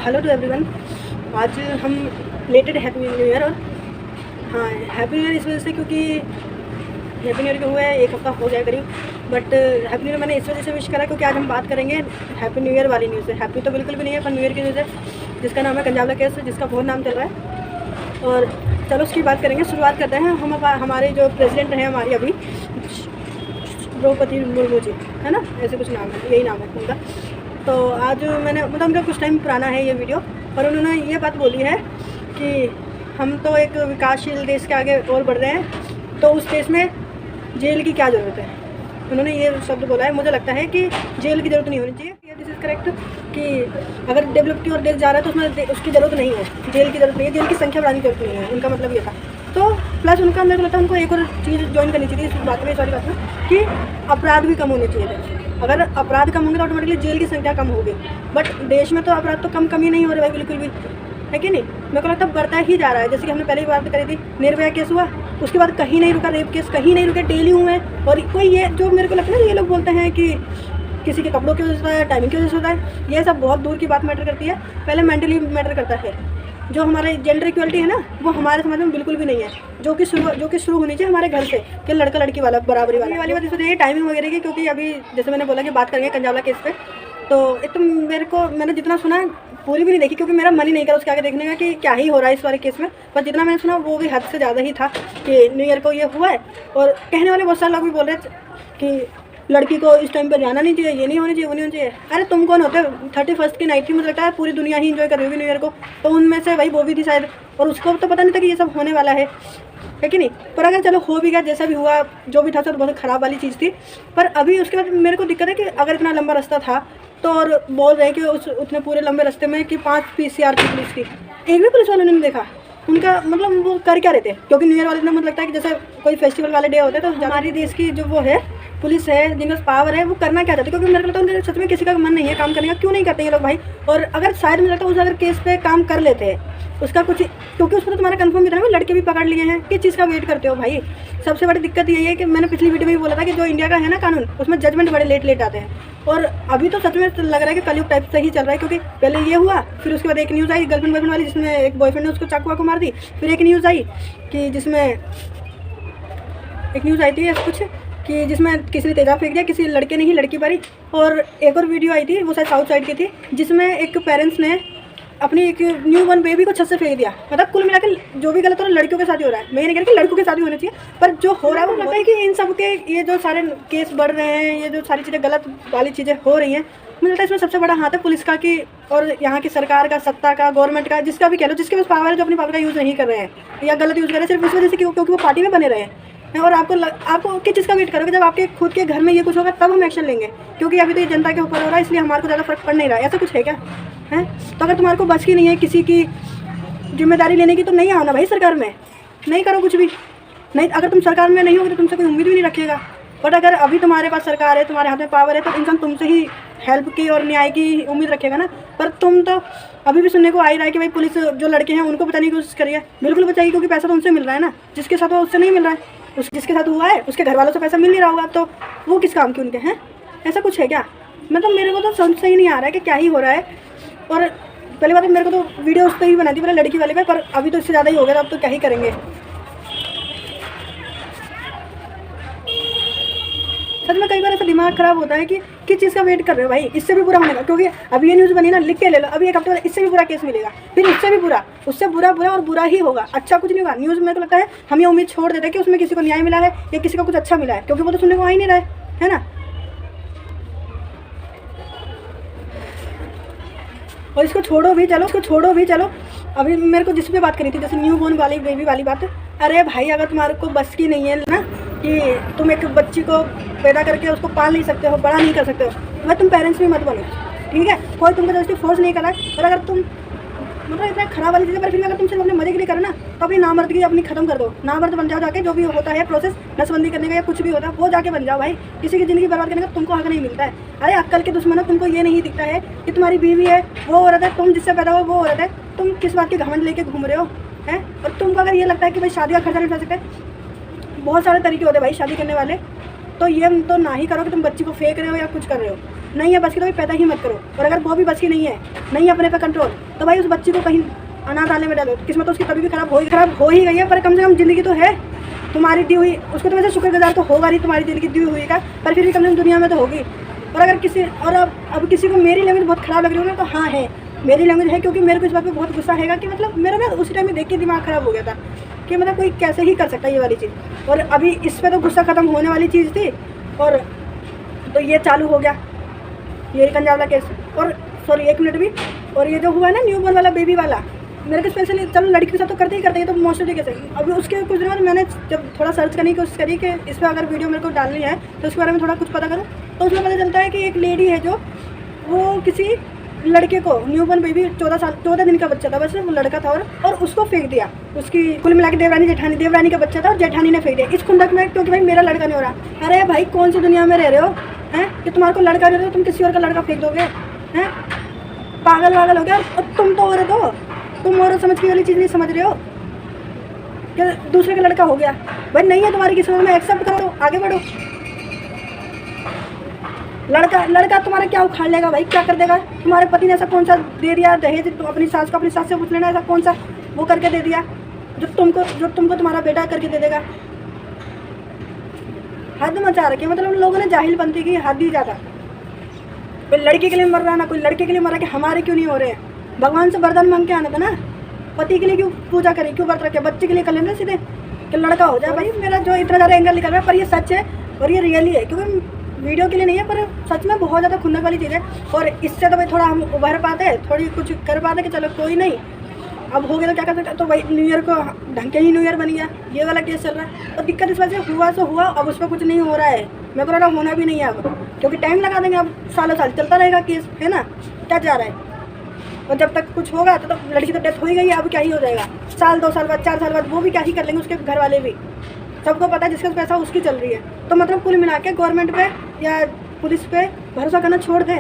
Hello to everyone. आज हम related happy new year. और हाँ, हैप्पी न्यू ईयर इस वजह से क्योंकि हैप्पी न्यू ईयर को हुआ है 1 हफ्ता हो जाए करीब, बट हैप्पी न्यू ईयर मैंने इस वजह से विश करा क्योंकि आज हम बात करेंगे हैप्पी न्यू ईयर वाली न्यूज़ है। हैप्पी तो बिल्कुल भी नहीं है, पर न्यू ईयर की न्यूज़ है जिसका नाम है कंजावला केस, जिसका बहुत नाम चल रहा है। और चलो उसकी बात करेंगे। शुरुआत करते हैं। हम हमारे जो प्रेसिडेंट रहे हमारी अभी द्रौपदी मुर्मू जी, है ना, ऐसे कुछ नाम है, यही नाम है उनका। तो आज मैंने मतलब उनका कुछ टाइम पुराना है ये वीडियो, पर उन्होंने ये बात बोली है कि हम तो एक विकासशील देश के आगे और बढ़ रहे हैं, तो उस देश में जेल की क्या ज़रूरत है। उन्होंने ये शब्द बोला है। मुझे लगता है कि जेल की ज़रूरत नहीं होनी चाहिए। दिस इज़ करेक्ट कि अगर डेवलप की ओर देश जा रहा है तो उसमें उसकी ज़रूरत नहीं है, जेल की ज़रूरत नहीं है, जेल की संख्या बढ़ाने की जरूरत नहीं है। उनका मतलब ये था। तो प्लस उनका मेरे को लगता है उनको एक और चीज़ ज्वाइन करनी चाहिए इस बात में, सारी बात में, कि अपराध भी कम होने चाहिए थे। अगर अपराध कम होंगे तो ऑटोमेटिकली जेल की संख्या कम होगी। बट देश में तो अपराध तो कम ही नहीं हो रहे भाई, बिल्कुल भी, है कि नहीं। मेरे को लगता है बढ़ता ही जा रहा है। जैसे कि हमने पहले ही बात करी थी, निर्भया केस हुआ, उसके बाद कहीं नहीं रुका, रेप केस कहीं नहीं रुके, डेली हुए। और कोई ये जो मेरे को लगता है ये लोग बोलते हैं कि किसी के कपड़ों की वजह से होता है, टाइमिंग की वजह से होता है, ये सब बहुत दूर की बात मैटर करती है। पहले मेंटली मैटर करता है। जो हमारे जेंडर इक्वलिटी है ना, वो हमारे समाज में बिल्कुल भी नहीं है, जो कि शुरू होनी चाहिए हमारे घर से, कि लड़का लड़की वाला बराबरी वाली बात। इसलिए टाइमिंग वगैरह की, क्योंकि अभी जैसे मैंने बोला कि बात करेंगे कंजावला केस पे, तो एक तो मैंने जितना सुना पूरी भी नहीं देखी, क्योंकि मेरा मन ही नहीं करा उसके आगे देखने का कि क्या ही हो रहा है इस वाले केस में। पर जितना मैंने सुना वो भी हद से ज़्यादा ही था कि न्यू ईयर को ये हुआ है। और कहने वाले बहुत सारे लोग भी बोल रहे थे कि लड़की को इस टाइम पर जाना नहीं चाहिए, ये नहीं होनी चाहिए, वो नहीं होनी चाहिए। अरे तुम कौन होते? 31 की नाइट थी, मुझे लगता है पूरी दुनिया ही इंजॉय कर रही होगी न्यू ईयर को। तो उनमें से भाई वो भी थी शायद, और उसको तो पता नहीं था कि ये सब होने वाला है कि नहीं। पर अगर चलो हो भी गया, जैसा भी हुआ, जो भी था सब बहुत ख़राब वाली चीज़ थी। पर अभी उसके बाद मेरे को दिक्कत है कि अगर इतना लंबा रास्ता था तो, और बोल रहे हैं कि उतने पूरे लंबे रास्ते में कि 5 PCR की पुलिस थी, एक भी पुलिस वालों ने नहीं देखा। उनका मतलब वो कर क्या रहे थे? क्योंकि न्यू ईयर वाले दिन मुझे लगता है कि जैसे कोई फेस्टिवल वाले डे होते हैं, तो हमारे देश की जो वो है पुलिस है, जिनके पास पावर है, वो करना क्या चाहते हैं? क्योंकि मेरे को लगता है उनके सच में किसी का मन नहीं है काम करने का। क्यों नहीं करते ये लोग भाई? और अगर शायद मुझे लगता है उस अगर केस पे काम कर लेते हैं, उसका कुछ, क्योंकि उसको तो तुम्हारा कंफर्म भी था ना, लड़के भी पकड़ लिए हैं, किस चीज़ का वेट करते हो भाई? सबसे बड़ी दिक्कत यही है कि मैंने पिछली वीडियो में भी बोला था कि जो इंडिया का है ना कानून, उसमें जजमेंट बड़े लेट आते हैं। और अभी तो सच में लग रहा है कि कलयुग टाइप से ही चल रहा है, क्योंकि पहले ये हुआ, फिर उसके बाद एक न्यूज़ आई गर्लफ्रेंड बॉयफ्रेंड वाली, जिसमें एक बॉयफ्रेंड ने उसको चाकू वाकू मार दी। फिर एक न्यूज़ आई कि जिसमें किसी ने तेजाब फेंक दिया, किसी लड़के ने ही लड़की मारी। और एक और वीडियो आई थी, वो शायद साउथ साइड की थी, जिसमें एक पेरेंट्स ने अपनी एक न्यू बॉर्न बेबी को छत से फेंक दिया। मतलब कुल मिलाकर जो भी गलत हो रहा है लड़कियों के साथ ही हो रहा है। मैं ये नहीं कह रही कि लड़कों के साथ ही होना चाहिए, पर जो हो रहा है वो लगता है कि इन सब के ये जो सारे केस बढ़ रहे हैं, ये जो सारी चीज़ें गलत वाली चीज़ें हो रही हैं, मुझे लगता है इसमें सबसे बड़ा हाथ है पुलिस का, कि और यहाँ की सरकार का, सत्ता का, गवर्नमेंट का, जिसका भी कह लो, जिसके पास पावर है, जो अपनी पावर का यूज़ नहीं कर रहे हैं या गलत यूज़ कर रहे हैं सिर्फ इस वजह से क्योंकि वो पार्टी में बने रहे हैं। और आपको किस चीज़ का वेट करोगे? जब आपके खुद के घर में ये कुछ होगा तब हम एक्शन लेंगे, क्योंकि अभी तो ये जनता के ऊपर हो रहा है, इसलिए हमारे को ज़्यादा फर्क पड़ नहीं रहा है। ऐसा कुछ है क्या है? तो अगर तुम्हारे को बस की नहीं है किसी की जिम्मेदारी लेने की, तो नहीं आओ ना भाई सरकार में, नहीं करो कुछ भी नहीं। अगर तुम सरकार में नहीं होगे तो तुमसे कोई उम्मीद भी नहीं रखेगा। बट अगर अभी तुम्हारे पास सरकार है, तुम्हारे हाथ में पावर है, तो इंसान तुमसे ही हेल्प की और न्याय की उम्मीद रखेगा ना। पर तुम तो अभी भी सुनने को आ ही रहा है कि भाई पुलिस जो लड़के हैं उनको बचाने की कोशिश करिए। बिल्कुल बचाइए, क्योंकि पैसा तो उनसे मिल रहा है ना, जिसके साथ हुआ उससे नहीं मिल रहा है। जिसके साथ हुआ है उसके घर वालों से पैसा मिल नहीं रहा होगा, तो वो किस काम के उनके हैं? ऐसा कुछ है क्या? मतलब मेरे को तो समझ से ही नहीं आ रहा है कि क्या ही हो रहा है। और पहली बात मेरे को तो वीडियो उस पर ही बनाती पहले लड़की वाले पे, पर अभी तो इससे ज़्यादा ही हो गया, तो अब तो क्या ही करेंगे। सच में कई बार ऐसा दिमाग खराब होता है कि किस चीज़ का वेट कर रहे हो भाई? इससे भी बुरा होने का, क्योंकि अभी ये न्यूज़ बनी ना, लिख के ले लो, अभी 1 हफ्ते बाद इससे भी बुरा केस मिलेगा, फिर इससे भी बुरा, उससे बुरा और बुरा ही होगा। अच्छा कुछ नहीं होगा। न्यूज़ मेरे को लगता है हम ये उम्मीद छोड़ देते हैं कि उसमें किसी को न्याय मिला है या किसी को कुछ अच्छा मिला है, क्योंकि वो तो सुनने को आ ही नहीं रहा है ना। और इसको छोड़ो भी चलो, अभी मेरे को जिस पे बात करी थी, जैसे न्यू बॉर्न वाली बेबी वाली बात। अरे भाई, अगर तुम्हारे को बस की नहीं है ना कि तुम एक बच्ची को पैदा करके उसको पाल नहीं सकते हो, बड़ा नहीं कर सकते हो, भाई तुम पेरेंट्स भी मत बनो, ठीक है? कोई तुमको जबरदस्ती फोर्स नहीं कर रहा है। और अगर तुम मतलब इतना खराब वाली चीज़ें, पर फिर अगर तुम सिर्फ अपने मजे के लिए करो ना, तो अपनी नामर्दगी अपनी खत्म कर दो। नामर्द बन जाओ जाके, जो भी होता है प्रोसेस नसबंदी करने का या कुछ भी होता है वो जाके बन जाओ भाई। किसी की ज़िंदगी बर्बाद करने का तुमको हक नहीं मिलता है। अरे अक्ल के दुश्मनों, तुमको ये नहीं दिखता है कि तुम्हारी बीवी है वो औरत है, तुम जिससे पैदा हो वो औरत है, तुम किस बात के घमंड लेके घूम रहे हो हैं? और तुमको अगर ये लगता है कि भाई शादी का खर्चा नहीं उठा सकते, बहुत सारे तरीके होते हैं भाई शादी करने वाले, तो ये तो ना ही करो कि तुम बच्ची को फेंक रहे हो या कुछ कर रहे हो। नहीं है बस की तो भाई पैदा ही मत करो। और अगर वो भी बस की नहीं है अपने पे कंट्रोल, तो भाई उस बच्ची को कहीं अनाथालय में डालो। किस्मत तो उसकी कभी भी खराब हो ही गई है, पर कम से कम ज़िंदगी तो है तुम्हारी दी हुई। उसको तो वैसे शुक्रगुजार तो होगा नहीं तुम्हारी ज़िंदगी दी हुई का, पर फिर भी कम से कम दुनिया में तो होगी। और अगर किसी और अब किसी को मेरी लैंग्वेज बहुत ख़राब लग रही हो ना, तो हाँ है मेरी लैंग्वेज है, क्योंकि मेरे को इस बात पे बहुत गुस्सा है कि मतलब मेरा ना उसी टाइम में देख के दिमाग ख़राब हो गया था कि मतलब कोई कैसे ही कर सकता है ये वाली चीज़। और अभी इस पर तो गुस्सा ख़त्म होने वाली चीज़ थी, और तो ये चालू हो गया ये कंजावला केस। और सॉरी 1 मिनट भी, और ये जो हुआ है ना न्यूबॉर्न वाला बेबी वाला, मेरे को स्पेशली चलो लड़की के साथ तो करते ही तो मोस्ट तरीके से। अभी उसके कुछ दिन बाद मैंने जब थोड़ा सर्च करने की कोशिश करी कि इस पर अगर वीडियो मेरे को डालनी है तो उसके बारे में थोड़ा कुछ पता करूँ, तो उसमें पता चलता है कि एक लेडी है जो वो किसी लड़के को न्यूबॉर्न बेबी 14 दिन का बच्चा था, बस वो लड़का था, और उसको फेंक दिया। उसकी कुल मिला के देवरानी का बच्चा था, और जेठानी ने फेंक दिया इस खुंडक में, क्योंकि भाई मेरा लड़का नहीं हो रहा। अरे भाई कौन सी दुनिया में रह रहे हो हैं कि तुम्हारे को लड़का नहीं हो रहा, तुम किसी और का लड़का फेंक दोगे हैं? पागल हो गया। और तुम तो औरत हो, तुम औरत समझ के वाली चीज़ नहीं समझ रहे हो कि दूसरे का लड़का हो गया। भाई नहीं है तुम्हारी किस्मत में, एक्सेप्ट करो, आगे बढ़ो। लड़का तुम्हारा क्या उखाड़ लेगा भाई, क्या कर देगा? तुम्हारे पति ने ऐसा कौन सा दे दिया दहेज, तुम अपनी सास से पूछ लेना, ऐसा कौन सा वो करके दे दिया जो तुमको तुम्हारा बेटा करके दे देगा? हद मचा रखी, मतलब लोगों ने जाहिल बनती की हद ही ज़्यादा। कोई लड़की के लिए मर रहा ना कोई लड़के के लिए मर रहा, कि हमारे क्यों नहीं हो रहे हैं? भगवान से वरदान मांग के आना था ना, पति के लिए क्यों पूजा करें, क्यों व्रत रखे? बच्चे के लिए कर लेना सीधे कि लड़का हो जाए। भाई मेरा जो इतना ज़्यादा एंगल निकल रहा है, पर ये सच है और ये रियली है, क्योंकि वीडियो के लिए नहीं है, पर सच में बहुत ज़्यादा खुंदक वाली चीज़ है। और इससे तो भाई थोड़ा हम उभर पाते हैं, थोड़ी कुछ कर पाते कि चलो कोई नहीं, अब हो गया तो क्या कर सकते। तो भाई न्यू ईयर को ढंग के ही न्यू ईयर बन गया, ये वाला केस चल रहा है। और दिक्कत इस वजह से हुआ तो हुआ, अब उस पर कुछ नहीं हो रहा है, मेरे को लगा होना भी नहीं है अब, क्योंकि टाइम लगा देंगे, अब सालों साल चलता रहेगा केस, है ना, क्या जा रहा है। और जब तक कुछ होगा तो लड़की तो डेथ हो ही गई है, अब क्या ही हो जाएगा, साल 2 साल बाद 4 साल बाद वो भी क्या ही कर लेंगे, उसके घर वाले भी, सबको पता है जिसका पैसा उसकी चल रही है। तो मतलब कुल मिला के गवर्नमेंट पे या पुलिस पे भरोसा करना छोड़ दें,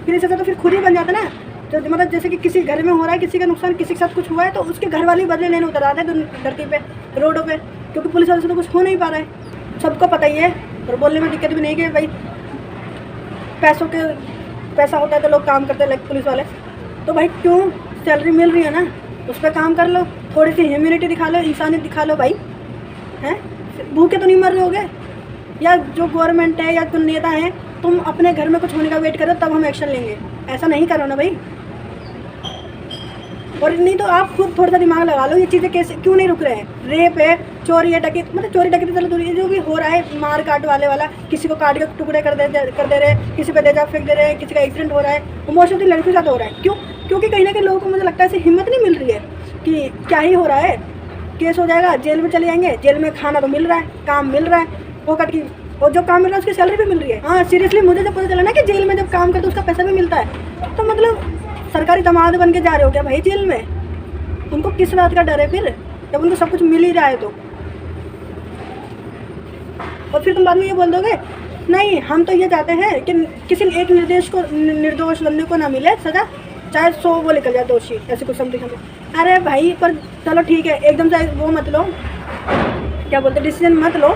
फिर इससे तो फिर खुद ही बन जाता ना। तो मतलब जैसे कि किसी घर में हो रहा है, किसी का नुकसान, किसी के साथ कुछ हुआ है, तो उसके घर वाले बदले लेने उतर आते हैं धरती पे, रोडों पे, क्योंकि पुलिस वाले से तो कुछ हो नहीं पा रहा है, सबको पता ही है। और बोलने में दिक्कत भी नहीं कि भाई पैसा होता है तो लोग काम करते हैं, लाइक पुलिस वाले। तो भाई क्यों, सैलरी मिल रही है ना, उस पर काम कर लो, थोड़ी सी ह्यूमैनिटी दिखा लो, इंसानियत दिखा लो भाई, हैं? भूखे तो नहीं मर रहे होगे? या जो गवर्नमेंट है या जो नेता हैं, तुम अपने घर में कुछ होने का वेट करो तब हम एक्शन लेंगे, ऐसा नहीं करो ना भाई। और नहीं तो आप खुद थोड़ा सा दिमाग लगा लो, ये चीज़ें कैसे क्यों नहीं रुक रहे हैं? रेप है, चोरी है, डकैती, मतलब चोरी डकैती चलो दूर, जो भी हो रहा है, मार काट वाले वाला, किसी को काट के टुकड़े कर दे रहे, किसी पे तेजाब फेंक दे रहे, किसी का एक्सीडेंट हो रहा है, वो मोस्ट ऑफ द लड़कियों के साथ हो रहा है। क्यों? क्योंकि कहीं ना कहीं लोगों को मुझे लगता है ऐसी हिम्मत नहीं मिल रही है कि क्या ही हो रहा है, केस हो जाएगा, जेल में चले जाएंगे, जेल में खाना तो मिल रहा है, काम मिल रहा है, फोकट की, और जो काम मिल रहा है उसकी सैलरी भी मिल रही है। हाँ सीरियसली, मुझे जब पता चला ना कि जेल में जब काम करते उसका पैसा भी मिलता है, तो मतलब सरकारी दामाद बन के जा रहे हो क्या भाई जेल में? उनको किस बात का डर है फिर, जब उनको सब कुछ मिल ही रहा है तो? और फिर तुम बाद में ये बोल दोगे नहीं हम तो ये चाहते हैं कि किसी एक निर्दोष बंदे को ना मिले सजा, चाहे 100 वो निकल जाए दोषी, ऐसे कुछ समथिंग। अरे भाई पर चलो ठीक है, एकदम से वो मत लो, क्या बोलते, डिसीजन मत लो,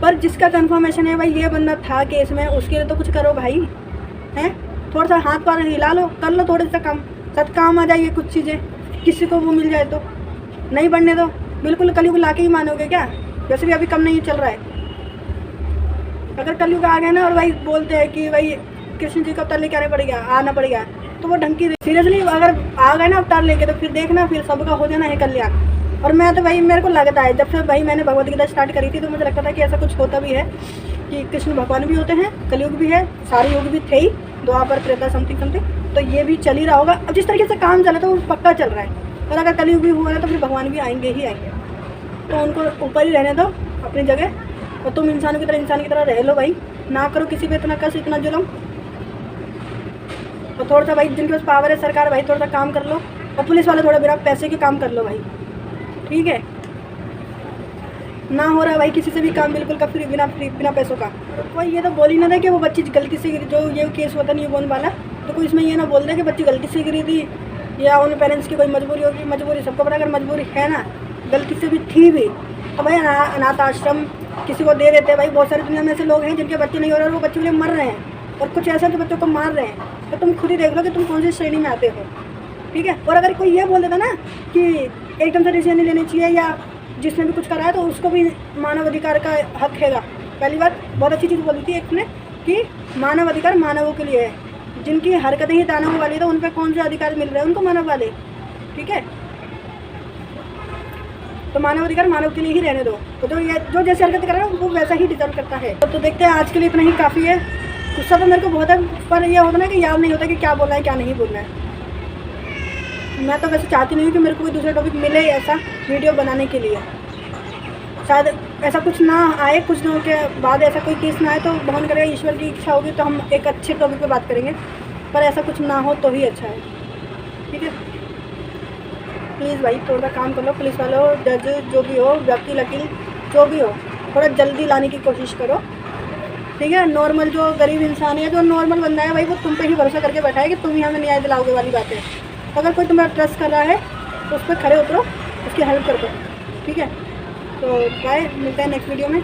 पर जिसका कंफर्मेशन है भाई ये बंदा था केस में, उसके लिए तो कुछ करो भाई, हैं? थोड़ा सा हाथ पार हिला लो, कर लो थोड़े सा काम आ जाएगी कुछ चीज़ें, किसी को वो मिल जाए तो। नहीं बढ़ने दो, बिल्कुल कलयुग लाके ही मानोगे क्या? वैसे भी अभी कम नहीं चल रहा है। अगर कलयुग आ गए ना और भाई बोलते हैं कि भाई कृष्ण जी को अवतार लेके आना पड़ेगा, तो वो ढंग की सीरियसली अगर आ गए ना अवतार लेके, तो फिर देखना फिर सबका हो जाना है कल्याण। और मैं तो भाई मेरे को लगता है जब से भाई मैंने भगवद गीता स्टार्ट करी थी, तो मुझे लगता था कि ऐसा कुछ होता भी है कि कृष्ण भगवान भी होते हैं, कलयुग भी है, सारे युग भी थे ही, द्वापर त्रेता समथिंग, तो ये भी चल ही रहा होगा। अब जिस तरीके से काम चला था वो पक्का चल रहा है, और अगर कलयुग भी हुआ है तो फिर भगवान भी आएंगे ही आएंगे, तो उनको ऊपर ही रहने दो अपनी जगह, और तुम इंसान की तरह रह लो भाई, ना करो किसी पे इतना कष्ट, इतना जुल्म। और थोड़ा सा भाई जिनके पास पावर है सरकार, भाई थोड़ा सा काम कर लो, और पुलिस वाले थोड़ा बिना पैसे के काम कर लो भाई, ठीक है? ना हो रहा है भाई किसी से भी काम बिल्कुल का बिना पैसों का। कोई ये तो बोल ही ना था कि वो बच्ची गलती से गिरी, जो ये केस होता नहीं बोलने वाला, तो कोई इसमें ये ना बोल दे कि बच्ची गलती से गिरी थी या उन पेरेंट्स की कोई मजबूरी होगी। मजबूरी सबको पता, अगर मजबूरी है ना, गलती से भी थी भी, तो भाई अनाथ आश्रम किसी को दे देते हैं भाई। बहुत सारी दुनिया में ऐसे लोग हैं जिनके बच्चे नहीं हो रहे और वो बच्चे के लिए मर रहे हैं, और कुछ ऐसा जो बच्चों को मार रहे हैं, तो तुम खुद ही देख लो कि तुम कौन सी श्रेणी में आते हो, ठीक है। और अगर कोई ये बोल देता ना कि एकदम से डिसीजन नहीं लेनी चाहिए या जिसने भी कुछ करा है तो उसको भी मानव अधिकार का हक हैगा, पहली बात बहुत अच्छी चीज़ बोली थी एक ने कि मानव अधिकार मानवों के लिए है, जिनकी हरकतें ही दानवों वाली है तो उन पर कौन से अधिकार मिल रहे हैं उनको मानव वाले, ठीक है। तो मानव अधिकार मानव के लिए ही रहने दो, तो जो जैसे हरकत कर रहा है वो वैसा ही डिजर्व करता है। तो देखते हैं, आज के लिए इतना ही काफ़ी है। गुस्सा तो मेरे को बहुत है, पर यह होता ना कि याद नहीं होता कि क्या बोलना है क्या नहीं बोलना है। मैं तो वैसे चाहती नहीं हूँ कि मेरे को कोई दूसरा टॉपिक मिले ऐसा वीडियो बनाने के लिए, शायद ऐसा कुछ ना आए, कुछ दिनों के बाद ऐसा कोई केस ना आए, तो भगवान करेगा ईश्वर की इच्छा होगी तो हम एक अच्छे टॉपिक पे बात करेंगे, पर ऐसा कुछ ना हो तो ही अच्छा है, ठीक है। प्लीज़ भाई थोड़ा काम कर लो, पुलिस वालों, जज जो भी हो, वकील वकील जो भी हो, थोड़ा जल्दी लाने की कोशिश करो, ठीक है। नॉर्मल जो गरीब इंसान है, जो नॉर्मल बंदा है भाई, वो तुम पे ही भरोसा करके बैठा है कि तुम ही हमें न्याय दिलाओगे वाली बात है। अगर कोई तुम्हारा ट्रस्ट कर रहा है तो उस पर खड़े उतरो, उसकी हेल्प कर दो, ठीक है। तो बाय, मिलते हैं नेक्स्ट वीडियो में।